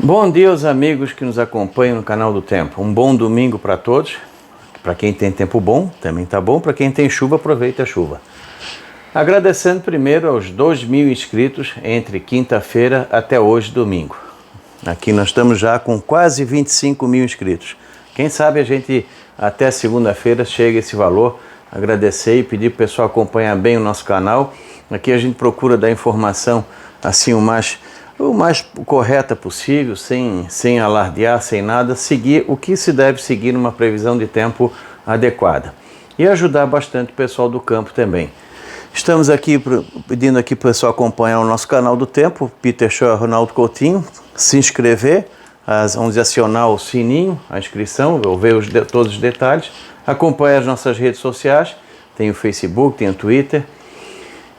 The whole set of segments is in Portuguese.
Bom dia aos amigos que nos acompanham no canal do Tempo. Um bom domingo para todos. Para quem tem tempo bom, também está bom. Para quem tem chuva, aproveita a chuva. Agradecendo primeiro aos 2.000 inscritos entre quinta-feira até hoje, domingo. Aqui nós estamos já com quase 25.000 inscritos. Quem sabe a gente até segunda-feira chega a esse valor. Agradecer e pedir para o pessoal acompanhar bem o nosso canal. Aqui a gente procura dar informação assim o mais correta possível, sem alardear, sem nada, seguir o que se deve seguir numa previsão de tempo adequada. E ajudar bastante o pessoal do campo também. Estamos aqui pedindo aqui para o pessoal acompanhar o nosso canal do Tempo, Peter Shaw e Ronaldo Coutinho, se inscrever, vamos acionar o sininho, a inscrição, ou ver todos os detalhes, acompanhar as nossas redes sociais, tem o Facebook, tem o Twitter,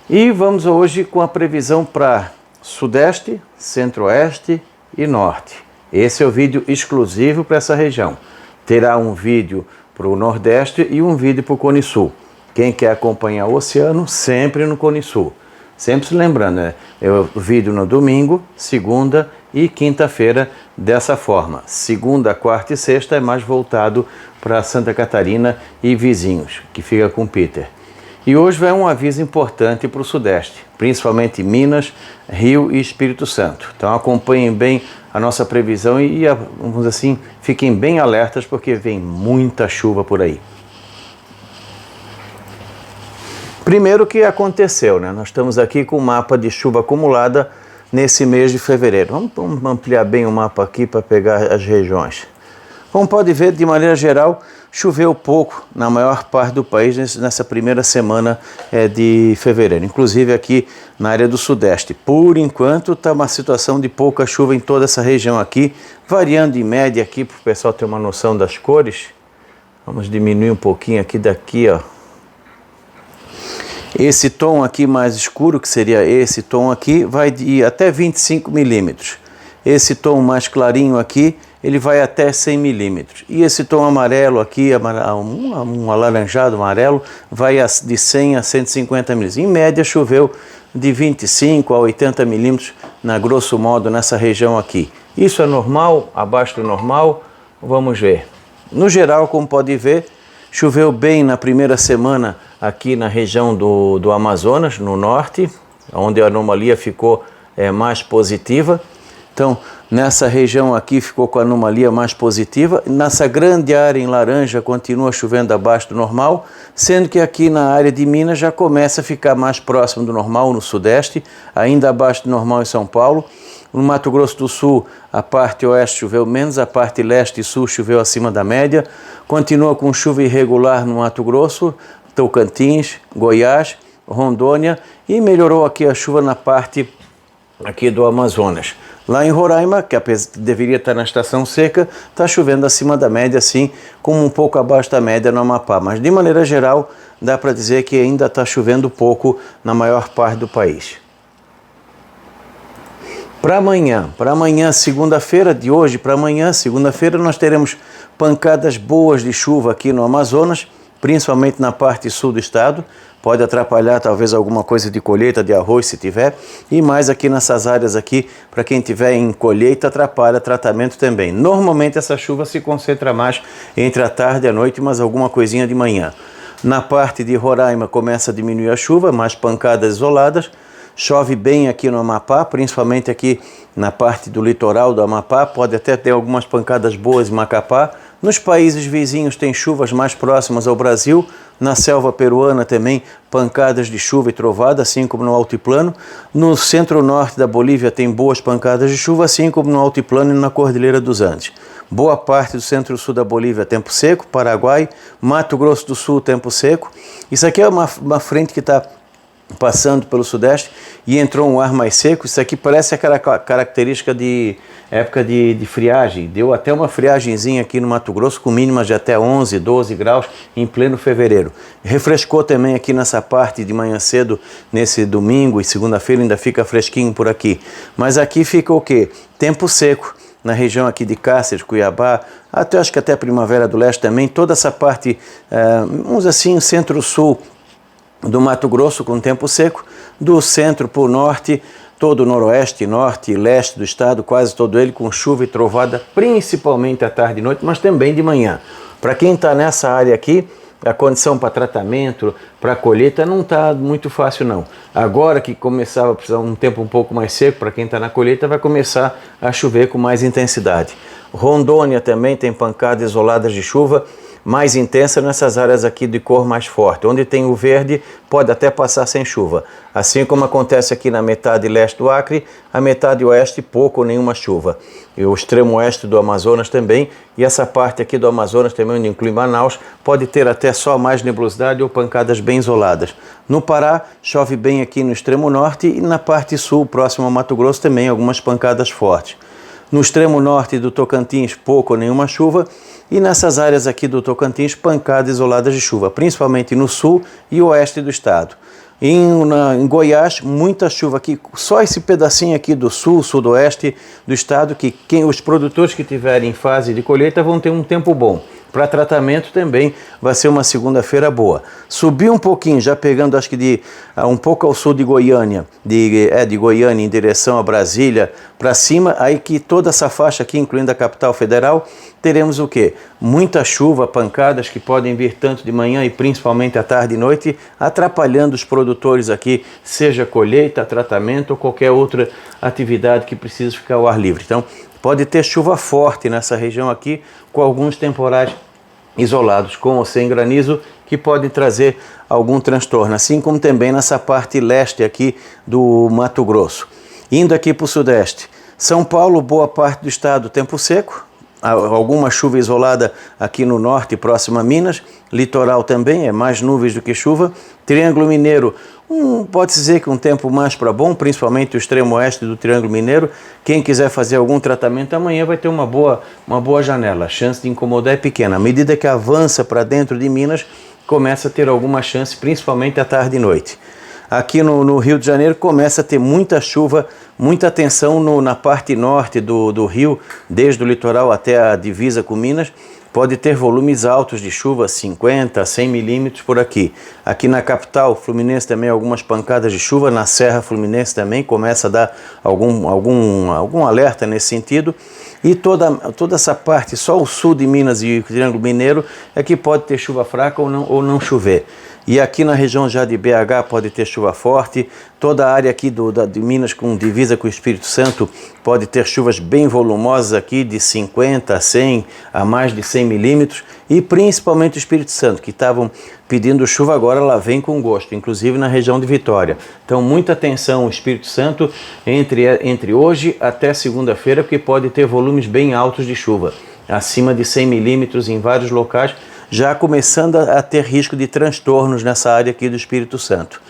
e vamos hoje com a previsão para Sudeste, Centro-Oeste e Norte. Esse é o vídeo exclusivo para essa região. Terá um vídeo para o Nordeste e um vídeo para o Cone Sul. Quem quer acompanhar o oceano, sempre no Cone Sul. Sempre se lembrando, é o vídeo no domingo, segunda e quinta-feira dessa forma. Segunda, quarta e sexta é mais voltado para Santa Catarina e vizinhos, que fica com o Peter. E hoje vai um aviso importante para o Sudeste, principalmente Minas, Rio e Espírito Santo. Então acompanhem bem a nossa previsão e vamos assim, fiquem bem alertas porque vem muita chuva por aí. Primeiro, o que aconteceu, né? Nós estamos aqui com o mapa de chuva acumulada nesse mês de fevereiro. Vamos ampliar bem o mapa aqui para pegar as regiões. Como pode ver, de maneira geral, choveu pouco na maior parte do país nessa primeira semana de fevereiro, inclusive aqui na área do Sudeste. Por enquanto está uma situação de pouca chuva em toda essa região aqui, variando em média aqui para o pessoal ter uma noção das cores. Vamos diminuir um pouquinho daqui, ó. Esse tom aqui mais escuro, que seria esse tom aqui, vai de até 25 milímetros. Esse tom mais clarinho aqui, ele vai até 100 milímetros. E esse tom amarelo aqui, um alaranjado amarelo, vai de 100 a 150 milímetros. Em média, choveu de 25 a 80 milímetros, grosso modo, nessa região aqui. Isso é normal? Abaixo do normal? Vamos ver. No geral, como pode ver, choveu bem na primeira semana aqui na região do Amazonas, no norte, onde a anomalia ficou mais positiva. Então, nessa região aqui ficou com a anomalia mais positiva. Nessa grande área em laranja continua chovendo abaixo do normal, sendo que aqui na área de Minas já começa a ficar mais próximo do normal no Sudeste, ainda abaixo do normal em São Paulo. No Mato Grosso do Sul, a parte oeste choveu menos, a parte leste e sul choveu acima da média. Continua com chuva irregular no Mato Grosso, Tocantins, Goiás, Rondônia, e melhorou aqui a chuva na parte aqui do Amazonas. Lá em Roraima, que deveria estar na estação seca, está chovendo acima da média, sim, como um pouco abaixo da média no Amapá. Mas, de maneira geral, dá para dizer que ainda está chovendo pouco na maior parte do país. Para amanhã, segunda-feira, de hoje para amanhã, segunda-feira, nós teremos pancadas boas de chuva aqui no Amazonas, principalmente na parte sul do estado. Pode atrapalhar talvez alguma coisa de colheita de arroz se tiver, e mais aqui nessas áreas aqui, para quem tiver em colheita, atrapalha tratamento também. Normalmente essa chuva se concentra mais entre a tarde e a noite, mas alguma coisinha de manhã. Na parte de Roraima começa a diminuir a chuva, mais pancadas isoladas. Chove bem aqui no Amapá, principalmente aqui na parte do litoral do Amapá, pode até ter algumas pancadas boas em Macapá. Nos países vizinhos tem chuvas mais próximas ao Brasil, na selva peruana também pancadas de chuva e trovada, assim como no altiplano. No centro-norte da Bolívia tem boas pancadas de chuva, assim como no altiplano e na Cordilheira dos Andes. Boa parte do centro-sul da Bolívia tempo seco, Paraguai, Mato Grosso do Sul tempo seco. Isso aqui é uma frente que está passando pelo Sudeste e entrou um ar mais seco. Isso aqui parece aquela característica de época de friagem. Deu até uma friagenzinha aqui no Mato Grosso, com mínimas de até 11, 12 graus em pleno fevereiro. Refrescou também aqui nessa parte de manhã cedo, nesse domingo e segunda-feira ainda fica fresquinho por aqui. Mas aqui fica o quê? Tempo seco. Na região aqui de Cáceres, Cuiabá, acho que até Primavera do Leste também, toda essa parte, vamos assim, centro-sul do Mato Grosso com tempo seco, do centro para o norte, todo o noroeste, norte e leste do estado, quase todo ele com chuva e trovada, principalmente à tarde e noite, mas também de manhã. Para quem está nessa área aqui, a condição para tratamento, para colheita, não está muito fácil não. Agora que começava a precisar um tempo um pouco mais seco, para quem está na colheita, vai começar a chover com mais intensidade. Rondônia também tem pancadas isoladas de chuva, mais intensa nessas áreas aqui de cor mais forte. Onde tem o verde, pode até passar sem chuva. Assim como acontece aqui na metade leste do Acre, a metade oeste, pouco ou nenhuma chuva. E o extremo oeste do Amazonas também, e essa parte aqui do Amazonas também, onde inclui Manaus, pode ter até só mais nebulosidade ou pancadas bem isoladas. No Pará, chove bem aqui no extremo norte e na parte sul, próximo ao Mato Grosso, também algumas pancadas fortes. No extremo norte do Tocantins, pouco ou nenhuma chuva. E nessas áreas aqui do Tocantins, pancadas isoladas de chuva, principalmente no sul e oeste do estado. Em Goiás, muita chuva aqui, só esse pedacinho aqui do sul, sudoeste do estado, que os produtores que tiverem em fase de colheita vão ter um tempo bom. Para tratamento também vai ser uma segunda-feira boa. Subiu um pouquinho, já pegando acho que um pouco ao sul de Goiânia, de Goiânia em direção a Brasília, para cima, aí que toda essa faixa aqui, incluindo a capital federal, teremos o quê? Muita chuva, pancadas que podem vir tanto de manhã e principalmente à tarde e noite, atrapalhando os produtores aqui, seja colheita, tratamento ou qualquer outra atividade que precise ficar ao ar livre. Então, pode ter chuva forte nessa região aqui, com alguns temporais isolados, com ou sem granizo, que pode trazer algum transtorno, assim como também nessa parte leste aqui do Mato Grosso. Indo aqui para o sudeste, São Paulo, boa parte do estado, tempo seco, alguma chuva isolada aqui no norte, próximo a Minas, litoral também, é mais nuvens do que chuva. Triângulo Mineiro, pode-se dizer que um tempo mais para bom, principalmente o extremo oeste do Triângulo Mineiro. Quem quiser fazer algum tratamento amanhã vai ter uma boa janela, a chance de incomodar é pequena. À medida que avança para dentro de Minas, começa a ter alguma chance, principalmente à tarde e noite. Aqui no Rio de Janeiro começa a ter muita chuva, muita atenção na parte norte do rio, desde o litoral até a divisa com Minas. Pode ter volumes altos de chuva, 50 a 100 milímetros por aqui. Aqui na capital Fluminense também algumas pancadas de chuva, na Serra Fluminense também começa a dar algum alerta nesse sentido. E toda essa parte, só o sul de Minas e o Triângulo Mineiro é que pode ter chuva fraca ou não chover. E aqui na região já de BH pode ter chuva forte, toda a área aqui de Minas com divisa com o Espírito Santo pode ter chuvas bem volumosas aqui de 50 a 100 a mais de 100 milímetros e principalmente o Espírito Santo, que estavam pedindo chuva agora, lá vem com gosto, inclusive na região de Vitória. Então muita atenção o Espírito Santo entre hoje até segunda-feira, porque pode ter volumes bem altos de chuva, acima de 100 milímetros em vários locais, já começando a ter risco de transtornos nessa área aqui do Espírito Santo.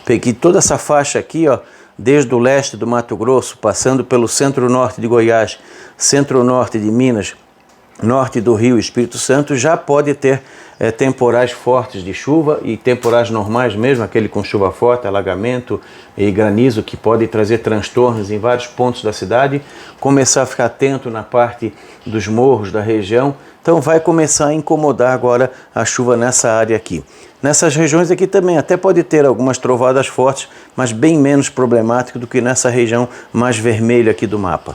Peguei toda essa faixa aqui, ó, desde o leste do Mato Grosso, passando pelo centro-norte de Goiás, centro-norte de Minas, norte do Rio e Espírito Santo, já pode ter temporais fortes de chuva e temporais normais mesmo, aquele com chuva forte, alagamento e granizo, que pode trazer transtornos em vários pontos da cidade. Começar a ficar atento na parte dos morros da região. Então vai começar a incomodar agora a chuva nessa área aqui. Nessas regiões aqui também até pode ter algumas trovadas fortes, mas bem menos problemático do que nessa região mais vermelha aqui do mapa.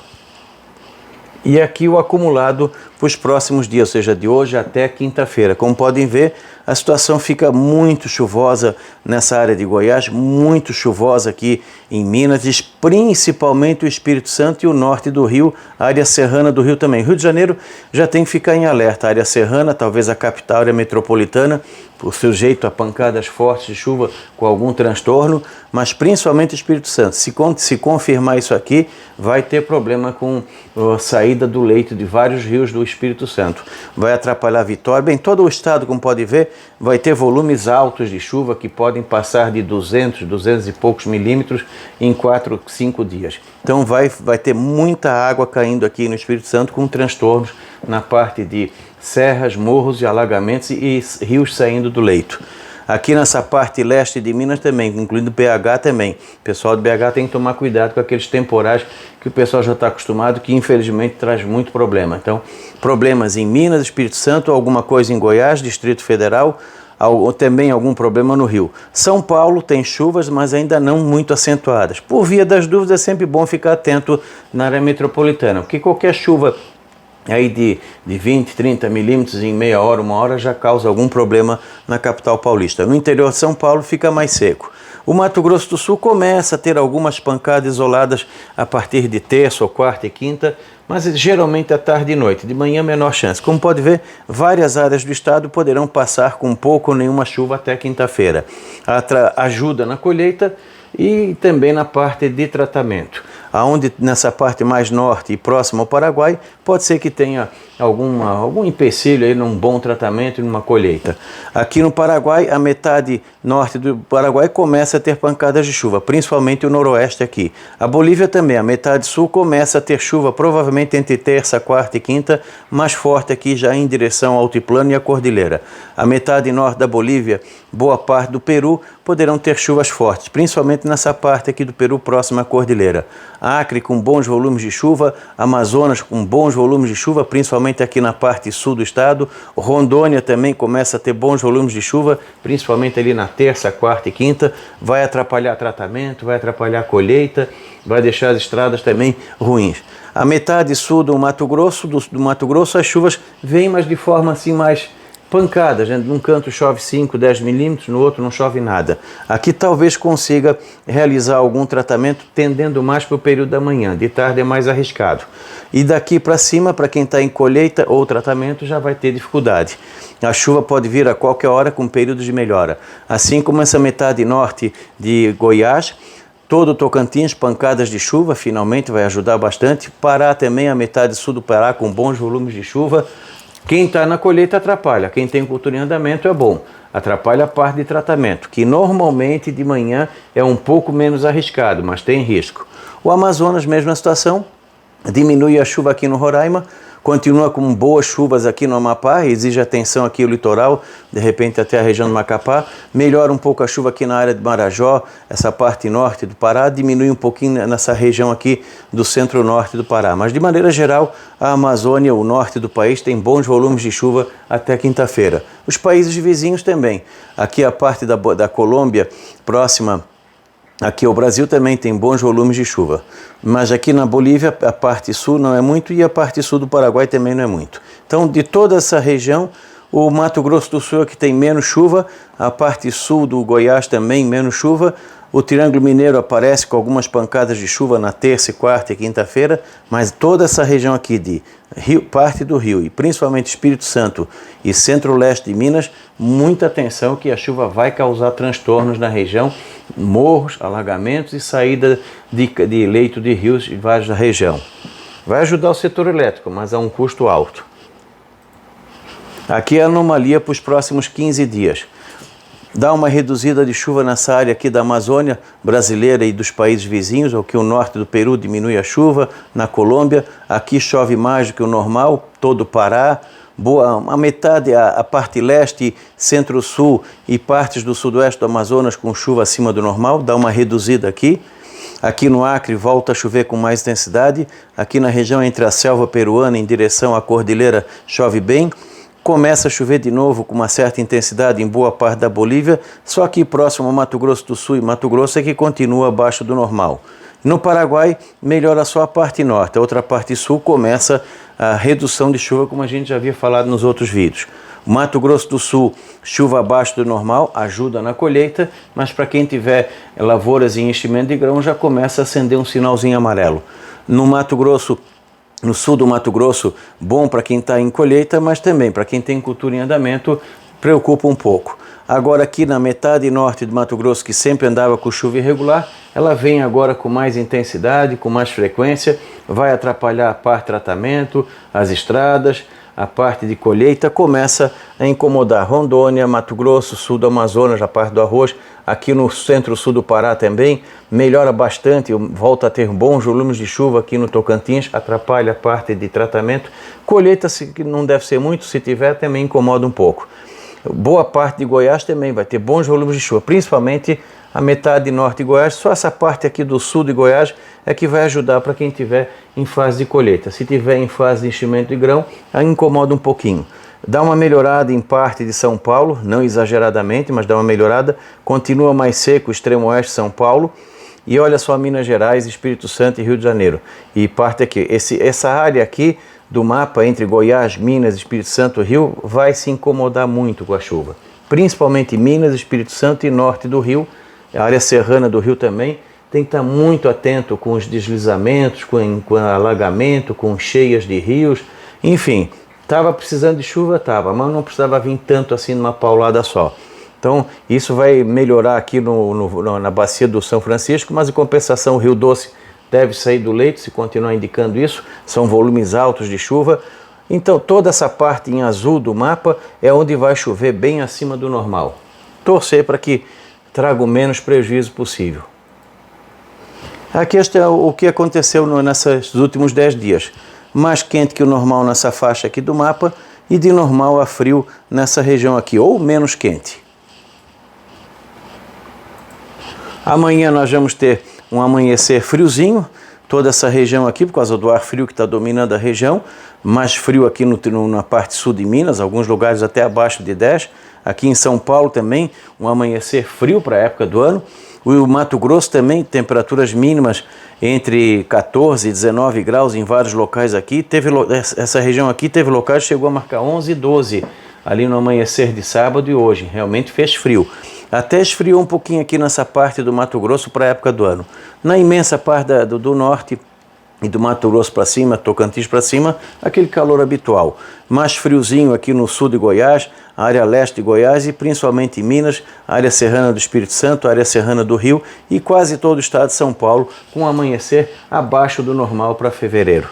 E aqui o acumulado para os próximos dias, ou seja, de hoje até quinta-feira. Como podem ver, a situação fica muito chuvosa nessa área de Goiás, muito chuvosa aqui em Minas, principalmente o Espírito Santo e o norte do Rio, a área serrana do Rio também. Rio de Janeiro já tem que ficar em alerta, a área serrana, talvez a capital, a área metropolitana, por sujeito a pancadas fortes de chuva com algum transtorno, mas principalmente o Espírito Santo. Se confirmar isso aqui, vai ter problema com a saída do leito de vários rios do Espírito Santo. Vai atrapalhar a Vitória. Bem, todo o estado, como pode ver, vai ter volumes altos de chuva que podem passar de 200 e poucos milímetros em 4, 5 dias. Então vai ter muita água caindo aqui no Espírito Santo com transtornos na parte de serras, morros e alagamentos e rios saindo do leito. Aqui nessa parte leste de Minas também, incluindo BH também. O pessoal de BH tem que tomar cuidado com aqueles temporais que o pessoal já está acostumado, que infelizmente traz muito problema. Então, problemas em Minas, Espírito Santo, alguma coisa em Goiás, Distrito Federal, também algum problema no Rio. São Paulo tem chuvas, mas ainda não muito acentuadas. Por via das dúvidas, é sempre bom ficar atento na área metropolitana, porque qualquer chuva aí de 20, 30 milímetros em meia hora, uma hora, já causa algum problema na capital paulista. No interior de São Paulo fica mais seco. O Mato Grosso do Sul começa a ter algumas pancadas isoladas a partir de terça ou quarta e quinta, mas geralmente à tarde e noite. De manhã, menor chance. Como pode ver, várias áreas do estado poderão passar com pouco ou nenhuma chuva até quinta-feira. Ajuda na colheita e também na parte de tratamento. Aonde nessa parte mais norte e próxima ao Paraguai, pode ser que tenha algum empecilho aí num bom tratamento e numa colheita. Aqui no Paraguai, a metade norte do Paraguai começa a ter pancadas de chuva, principalmente o noroeste aqui. A Bolívia também, a metade sul começa a ter chuva, provavelmente entre terça, quarta e quinta, mais forte aqui já em direção ao altiplano e à cordilheira. A metade norte da Bolívia, boa parte do Peru, poderão ter chuvas fortes, principalmente nessa parte aqui do Peru próxima à cordilheira. Acre com bons volumes de chuva, Amazonas com bons volumes de chuva, principalmente aqui na parte sul do estado. Rondônia também começa a ter bons volumes de chuva, principalmente ali na terça, quarta e quinta. Vai atrapalhar tratamento, vai atrapalhar a colheita, vai deixar as estradas também ruins. A metade sul do Mato Grosso, as chuvas vêm, mas de forma assim mais pancadas, né? Num canto chove 5, 10 milímetros, no outro não chove nada. Aqui talvez consiga realizar algum tratamento tendendo mais para o período da manhã, de tarde é mais arriscado. E daqui para cima, para quem está em colheita ou tratamento, já vai ter dificuldade. A chuva pode vir a qualquer hora com períodos de melhora. Assim como essa metade norte de Goiás, todo o Tocantins, pancadas de chuva, finalmente vai ajudar bastante. Pará também, a metade sul do Pará com bons volumes de chuva. Quem está na colheita atrapalha, quem tem cultura em andamento é bom, atrapalha a parte de tratamento, que normalmente de manhã é um pouco menos arriscado, mas tem risco. O Amazonas, mesma situação, diminui a chuva aqui no Roraima, continua com boas chuvas aqui no Amapá, exige atenção aqui o litoral, de repente até a região do Macapá, melhora um pouco a chuva aqui na área de Marajó, essa parte norte do Pará, diminui um pouquinho nessa região aqui do centro-norte do Pará. Mas de maneira geral, a Amazônia, o norte do país, tem bons volumes de chuva até quinta-feira. Os países vizinhos também. Aqui a parte da Colômbia, próxima aqui o Brasil, também tem bons volumes de chuva, mas aqui na Bolívia a parte sul não é muito e a parte sul do Paraguai também não é muito. Então, de toda essa região, o Mato Grosso do Sul é que tem menos chuva, a parte sul do Goiás também menos chuva, o Triângulo Mineiro aparece com algumas pancadas de chuva na terça, quarta e quinta-feira, mas toda essa região aqui de Rio, parte do Rio e principalmente Espírito Santo e centro-leste de Minas, muita atenção que a chuva vai causar transtornos na região, morros, alagamentos e saída de leito de rios e vários da região. Vai ajudar o setor elétrico, mas a um custo alto. Aqui é a anomalia para os próximos 15 dias. Dá uma reduzida de chuva nessa área aqui da Amazônia brasileira e dos países vizinhos, ou que o norte do Peru diminui a chuva, na Colômbia, aqui chove mais do que o normal, todo o Pará, a metade, a parte leste, centro-sul e partes do sudoeste do Amazonas com chuva acima do normal, dá uma reduzida aqui. Aqui no Acre volta a chover com mais intensidade, aqui na região entre a selva peruana em direção à cordilheira chove bem. Começa a chover de novo com uma certa intensidade em boa parte da Bolívia, só que próximo ao Mato Grosso do Sul e Mato Grosso é que continua abaixo do normal. No Paraguai, melhora só a parte norte, a outra parte sul começa a redução de chuva, como a gente já havia falado nos outros vídeos. O Mato Grosso do Sul, chuva abaixo do normal, ajuda na colheita, mas para quem tiver lavouras em enchimento de grão, já começa a acender um sinalzinho amarelo. No Mato Grosso, no sul do Mato Grosso, bom para quem está em colheita, mas também para quem tem cultura em andamento, preocupa um pouco. Agora aqui na metade norte do Mato Grosso, que sempre andava com chuva irregular, ela vem agora com mais intensidade, com mais frequência, vai atrapalhar a parte de tratamento, as estradas, a parte de colheita, começa a incomodar Rondônia, Mato Grosso, sul do Amazonas, a parte do arroz, aqui no centro-sul do Pará também, melhora bastante, volta a ter bons volumes de chuva aqui no Tocantins, atrapalha a parte de tratamento, colheita que não deve ser muito, se tiver também incomoda um pouco. Boa parte de Goiás também vai ter bons volumes de chuva, principalmente a metade norte de Goiás, só essa parte aqui do sul de Goiás é que vai ajudar para quem estiver em fase de colheita. Se tiver em fase de enchimento de grão, aí incomoda um pouquinho. Dá uma melhorada em parte de São Paulo, não exageradamente, mas dá uma melhorada. Continua mais seco o extremo oeste de São Paulo. E olha só Minas Gerais, Espírito Santo e Rio de Janeiro. E parte aqui, essa área aqui do mapa entre Goiás, Minas, Espírito Santo e Rio vai se incomodar muito com a chuva. Principalmente Minas, Espírito Santo e norte do Rio, a área serrana do Rio também. Tem que estar muito atento com os deslizamentos, com alagamento, com cheias de rios. Enfim, estava precisando de chuva, mas não precisava vir tanto assim numa paulada só. Então, isso vai melhorar aqui na bacia do São Francisco, mas em compensação o Rio Doce deve sair do leito, se continuar indicando isso, são volumes altos de chuva. Então, toda essa parte em azul do mapa é onde vai chover bem acima do normal. Torcer para que traga o menos prejuízo possível. Aqui este é o que aconteceu nesses últimos 10 dias. Mais quente que o normal nessa faixa aqui do mapa e de normal a frio nessa região aqui, ou menos quente. Amanhã nós vamos ter um amanhecer friozinho, toda essa região aqui, por causa do ar frio que está dominando a região, mais frio aqui na parte sul de Minas, alguns lugares até abaixo de 10. Aqui em São Paulo também, um amanhecer frio para a época do ano. O Mato Grosso também, temperaturas mínimas entre 14 e 19 graus em vários locais aqui. Essa região aqui teve locais que chegou a marcar 11 e 12 ali no amanhecer de sábado e hoje. Realmente fez frio. Até esfriou um pouquinho aqui nessa parte do Mato Grosso para a época do ano. Na imensa parte do norte e do Mato Grosso para cima, Tocantins para cima, aquele calor habitual. Mais friozinho aqui no sul de Goiás, a área leste de Goiás e principalmente em Minas, a área serrana do Espírito Santo, a área serrana do Rio e quase todo o estado de São Paulo, com um amanhecer abaixo do normal para fevereiro.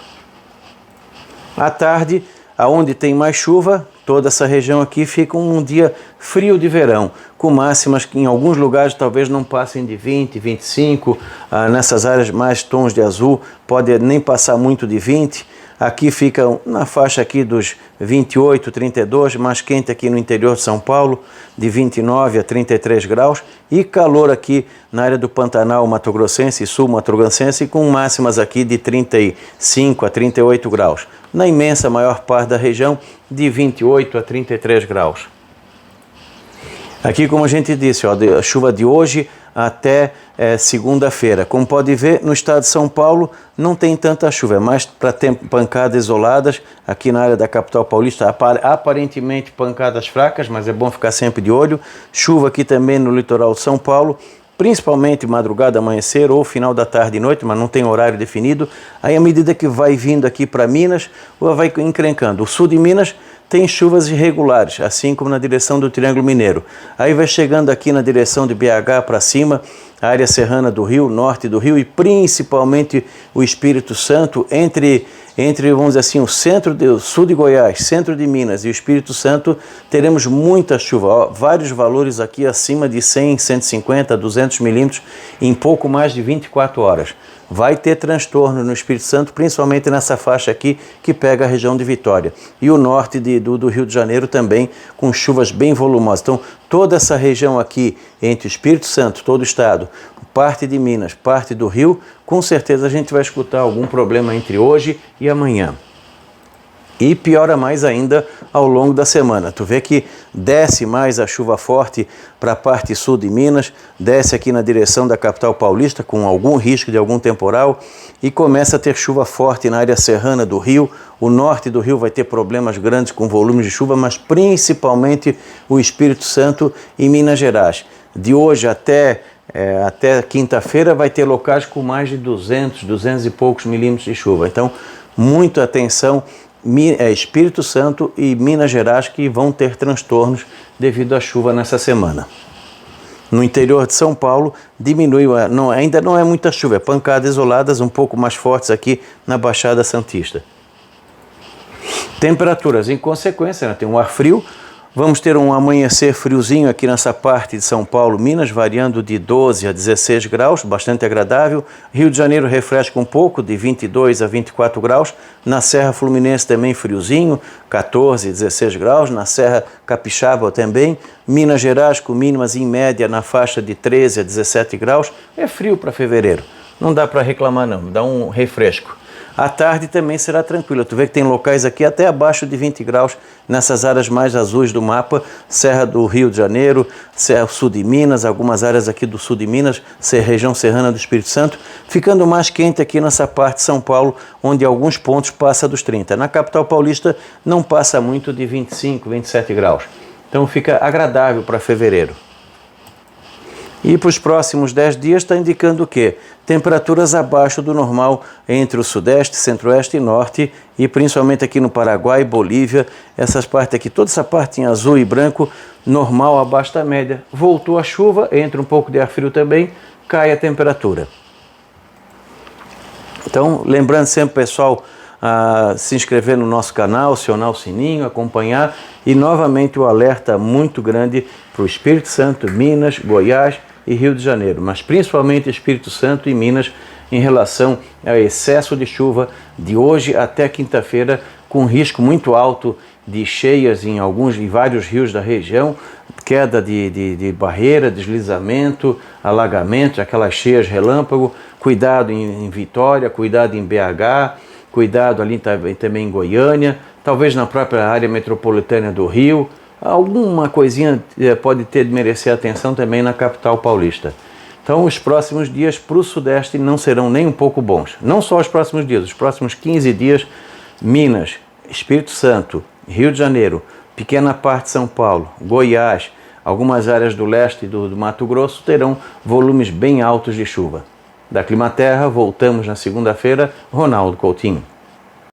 À tarde, aonde tem mais chuva, toda essa região aqui fica um dia frio de verão, com máximas que em alguns lugares talvez não passem de 20, 25, nessas áreas mais tons de azul, pode nem passar muito de 20. Aqui fica na faixa aqui dos 28, 32, mais quente aqui no interior de São Paulo, de 29 a 33 graus, e calor aqui na área do Pantanal Mato Grossense e Sul Mato Grossense, com máximas aqui de 35 a 38 graus. Na imensa maior parte da região, de 28 a 33 graus. Aqui, como a gente disse, a chuva de hoje até segunda-feira. Como pode ver, no estado de São Paulo não tem tanta chuva, é mais para ter pancadas isoladas. Aqui na área da capital paulista, aparentemente pancadas fracas, mas é bom ficar sempre de olho. Chuva aqui também no litoral de São Paulo, principalmente madrugada, amanhecer ou final da tarde e noite, mas não tem horário definido. Aí, à medida que vai vindo aqui para Minas, vai encrencando. O sul de Minas tem chuvas irregulares, assim como na direção do Triângulo Mineiro. Aí vai chegando aqui na direção de BH para cima, a área serrana do Rio, norte do Rio e principalmente o Espírito Santo, entre vamos dizer assim, o sul de Goiás, centro de Minas e o Espírito Santo, teremos muita chuva. Vários valores aqui acima de 100, 150, 200 milímetros em pouco mais de 24 horas. Vai ter transtorno no Espírito Santo, principalmente nessa faixa aqui que pega a região de Vitória. E o norte do Rio de Janeiro também, com chuvas bem volumosas. Então, toda essa região aqui, entre o Espírito Santo, todo o estado, parte de Minas, parte do Rio, com certeza a gente vai escutar algum problema entre hoje e amanhã. E piora mais ainda ao longo da semana. Tu vê que desce mais a chuva forte para a parte sul de Minas, desce aqui na direção da capital paulista com algum risco de algum temporal e começa a ter chuva forte na área serrana do Rio. O norte do Rio vai ter problemas grandes com volumes de chuva, mas principalmente o Espírito Santo e Minas Gerais. De hoje até quinta-feira vai ter locais com mais de 200 e poucos milímetros de chuva. Então, muita atenção. Espírito Santo e Minas Gerais que vão ter transtornos devido à chuva nessa semana. No interior de São Paulo diminuiu, ainda não é muita chuva, é pancadas isoladas um pouco mais fortes aqui na Baixada Santista. Temperaturas em consequência, tem um ar frio. Vamos ter um amanhecer friozinho aqui nessa parte de São Paulo, Minas, variando de 12 a 16 graus, bastante agradável. Rio de Janeiro refresca um pouco, de 22 a 24 graus. Na Serra Fluminense também friozinho, 14, 16 graus. Na Serra Capixaba também. Minas Gerais com mínimas em média na faixa de 13 a 17 graus. É frio para fevereiro. não dá para reclamar não, dá um refresco. À tarde também será tranquilo. Tu vê que tem locais aqui até abaixo de 20 graus, nessas áreas mais azuis do mapa, Serra do Rio de Janeiro, Serra Sul de Minas, algumas áreas aqui do sul de Minas, região serrana do Espírito Santo, ficando mais quente aqui nessa parte de São Paulo, onde alguns pontos passa dos 30. Na capital paulista não passa muito de 25, 27 graus. Então fica agradável para fevereiro. E para os próximos 10 dias está indicando o quê? Temperaturas abaixo do normal entre o sudeste, centro-oeste e norte, e principalmente aqui no Paraguai, Bolívia, essas partes aqui, toda essa parte em azul e branco, normal abaixo da média. Voltou a chuva, entra um pouco de ar frio também, cai a temperatura. Então, lembrando sempre, pessoal, a se inscrever no nosso canal, acionar o sininho, acompanhar, e novamente o alerta muito grande para o Espírito Santo, Minas, Goiás e Rio de Janeiro, mas principalmente Espírito Santo e Minas em relação ao excesso de chuva de hoje até quinta-feira, com risco muito alto de cheias em vários rios da região, queda de barreira, deslizamento, alagamento, aquelas cheias relâmpago. Cuidado em Vitória, cuidado em BH, cuidado ali também em Goiânia, talvez na própria área metropolitana do Rio. Alguma coisinha pode merecer atenção também na capital paulista. Então os próximos dias para o sudeste não serão nem um pouco bons. Não só os próximos dias, os próximos 15 dias, Minas, Espírito Santo, Rio de Janeiro, pequena parte de São Paulo, Goiás, algumas áreas do leste do Mato Grosso terão volumes bem altos de chuva. Da Climaterra, voltamos na segunda-feira. Ronaldo Coutinho.